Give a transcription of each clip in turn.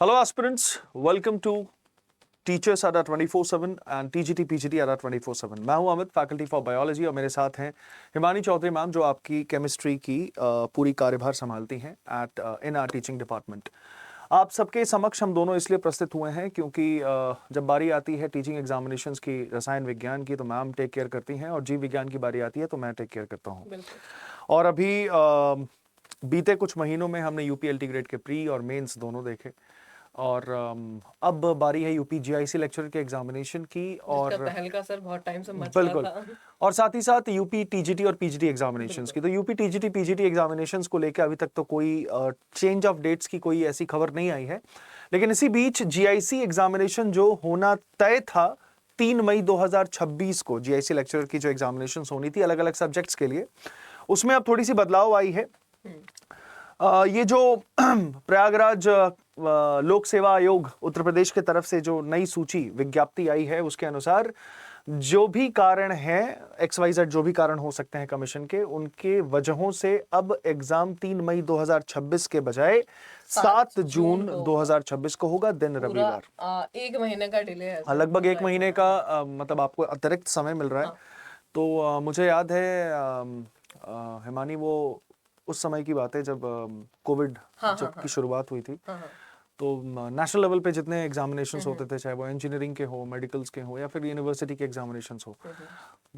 Hello aspirants, welcome to Teachers Adda 24/7 and TGT PGT Adda 24/7। मैं हूं Amit, faculty for biology, और मेरे साथ हैं हिमानी चौधरी मैम, जो आपकी केमिस्ट्री की पूरी कार्यभार संभालती हैं at in our teaching department. आप सबके समक्ष हम दोनों इसलिए प्रस्तुत हुए हैं क्योंकि जब बारी आती है टीचिंग एग्जामिनेशंस की रसायन विज्ञान की, तो मैम टेक केयर करती हैं, और जीव विज्ञान की बारी आती है तो मैं टेक केयर करता हूँ। और अभी बीते कुछ महीनों में हमने यूपी ग्रेड के प्री और मेंस दोनों देखे, और अब बारी है यूपी जीआईसी लेक्चरर के एग्जामिनेशन की, और तहलका सर बहुत टाइम से मच रहा था। और साथ ही साथ यूपी टीजीटी और पीजीटी एग्जामिनेशंस की। तो यूपी टीजीटी पीजीटी एग्जामिनेशंस को लेकर अभी तक तो कोई चेंज ऑफ डेट्स की कोई ऐसी खबर नहीं आई है, लेकिन इसी बीच जीआईसी एग्जामिनेशन जो होना तय था 3 मई 2026 को, जीआईसी लेक्चरर की जो एग्जामिनेशंस होनी थी अलग अलग सब्जेक्ट्स के लिए, उसमें अब थोड़ी सी बदलाव आई है। ये जो प्रयागराज लोक सेवा आयोग उत्तर प्रदेश के तरफ से जो नई सूची विज्ञप्ति आई है, उसके अनुसार जो भी कारण है XYZ, जो भी कारण हो सकते हैं कमीशन के, उनके वजहों से अब एग्जाम 3 मई 2026 के बजाय 7 जून 2026 को होगा, दिन रविवार। 1 महीने का डिले है, लगभग 1 महीने का मतलब आपको अतिरिक्त समय मिल रहा है। तो मुझे याद है हिमानी, वो उस समय की बात है जब कोविड की शुरुआत हुई थी। तो नेशनल लेवल पे जितने एग्जामिनेशंस होते थे, चाहे वो इंजीनियरिंग के हो, मेडिकल्स के हो, या फिर यूनिवर्सिटी के एग्जामिनेशंस हो,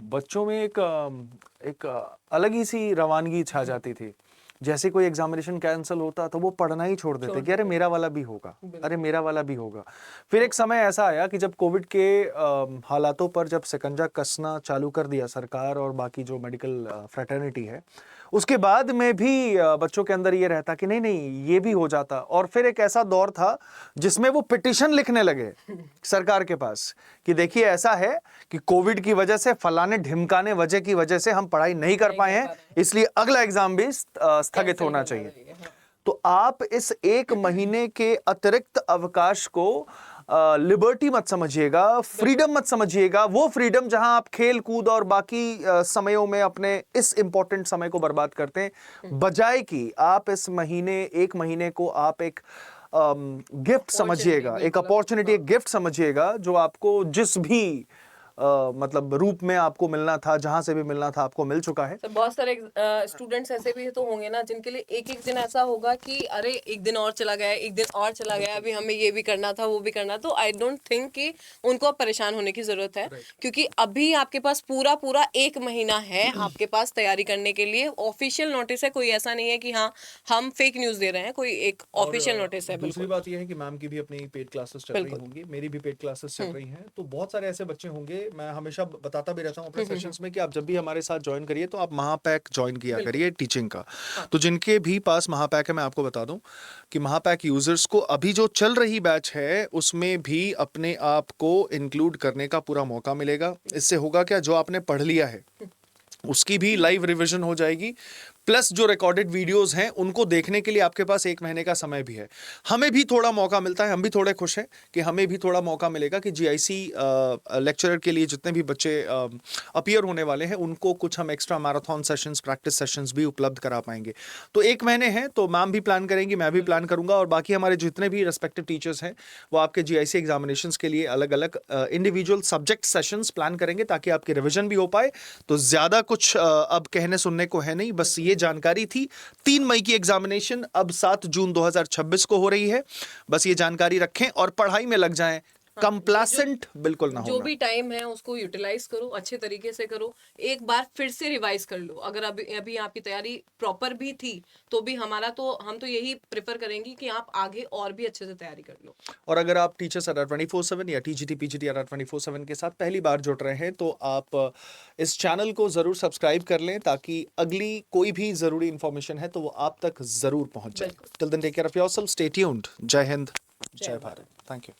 बच्चों में एक अलग ही सी रवानगी छा जाती थी। जैसे कोई एग्जामिनेशन कैंसिल होता तो वो पढ़ना ही छोड़ देते कि अरे मेरा वाला भी होगा, अरे मेरा वाला भी होगा। फिर एक समय ऐसा आया कि जब कोविड के हालातों पर जब शिकंजा कसना चालू कर दिया सरकार और बाकी जो मेडिकल फ्रेटर्निटी है, उसके बाद में भी बच्चों के अंदर ये रहता कि नहीं नहीं ये भी हो जाता। और फिर एक ऐसा दौर था जिसमें वो पिटीशन लिखने लगे सरकार के पास कि देखिए ऐसा है कि कोविड की वजह से, फलाने ढिमकाने वजह की वजह से हम पढ़ाई नहीं कर पाए हैं, इसलिए अगला एग्जाम भी स्थगित होना चाहिए। तो आप इस 1 महीने के अतिरिक्त अवकाश को लिबर्टी मत समझिएगा, फ्रीडम मत समझिएगा। वो फ्रीडम जहां आप खेल कूद और बाकी समयों में अपने इस इंपॉर्टेंट समय को बर्बाद करते हैं, बजाय कि आप इस महीने 1 महीने को आप एक गिफ्ट समझिएगा, एक अपॉर्चुनिटी, एक गिफ्ट समझिएगा, जो आपको जिस भी मतलब रूप में आपको मिलना था, जहां से भी मिलना था, आपको मिल चुका है। तो बहुत सारे स्टूडेंट्स ऐसे भी तो होंगे ना जिनके लिए एक दिन ऐसा होगा कि अरे एक दिन और चला गया, एक दिन और चला गया, अभी हमें ये भी करना था, वो भी करना। तो आई डोंट थिंक कि उनको अब परेशान होने की जरूरत है, क्योंकि अभी आपके पास पूरा 1 महीना है आपके पास तैयारी करने के लिए। ऑफिशियल नोटिस है, कोई ऐसा नहीं है कि हाँ हम फेक न्यूज दे रहे हैं, कोई एक ऑफिशियल नोटिस है। दूसरी बात यह है कि मैम की भी अपनी पेड क्लासेस चल रही होंगी, मेरी भी पेड क्लासेस चल रही हैं, तो बहुत सारे ऐसे बच्चे होंगे। मैं हमेशा बताता भी रहता हूँ अपने सेशंस में कि आप जब भी हमारे साथ ज्वाइन करिए तो आप महापैक ज्वाइन किया करिए टीचिंग का। तो जिनके भी पास महापैक है, मैं आपको बता दूं कि महापैक यूजर्स को अभी जो चल रही बैच है उसमें भी अपने आप को इंक्लूड करने का पूरा मौका मिलेगा। इससे होगा क्या, जो आपने पढ़ लिया है उसकी भी लाइव रिवीजन हो जाएगी, प्लस जो रिकॉर्डेड वीडियोस हैं उनको देखने के लिए आपके पास 1 महीने का समय भी है। हमें भी थोड़ा मौका मिलता है, हम भी थोड़े खुश हैं कि हमें भी थोड़ा मौका मिलेगा कि जीआईसी लेक्चरर के लिए जितने भी बच्चे अपीयर होने वाले हैं उनको कुछ हम extra marathon sessions, practice sessions भी उपलब्ध करा पाएंगे। तो 1 महीने हैं, तो मैम भी प्लान करेंगी, मैं भी प्लान करूंगा, और बाकी हमारे जितने भी रेस्पेक्टिव टीचर्स हैं वो आपके जीआईसी एग्जामिनेशंस के लिए अलग अलग इंडिविजुअल सब्जेक्ट सेशंस प्लान करेंगे, ताकि आपकी रिविजन भी हो पाए। तो ज्यादा कुछ अब कहने सुनने को है नहीं, बस ये जानकारी थी। 3 मई की एग्जामिनेशन अब 7 जून 2026 को हो रही है, बस ये जानकारी रखें और पढ़ाई में लग जाएं। कंप्लेसेंट बिल्कुल ना हो। जो भी टाइम है उसको यूटिलाइज करो, अच्छे तरीके से करो, एक बार फिर से रिवाइज कर लो। अगर अभी आपकी तैयारी प्रॉपर भी थी तो भी हम तो यही प्रेफर करेंगे कि आप आगे और भी अच्छे से तैयारी कर लो। और अगर आप टीचर्स अड्डा 24/7 या टीजीटी पीजीटी अड्डा 24/7 के साथ पहली बार जुड़ रहे हैं, तो आप इस चैनल को जरूर सब्सक्राइब कर लें, ताकि अगली कोई भी जरूरी इंफॉर्मेशन है तो वो आप तक जरूर पहुंच जाए। Till then take care of yourself, stay tuned. जय हिंद, जय भारत। Thank you.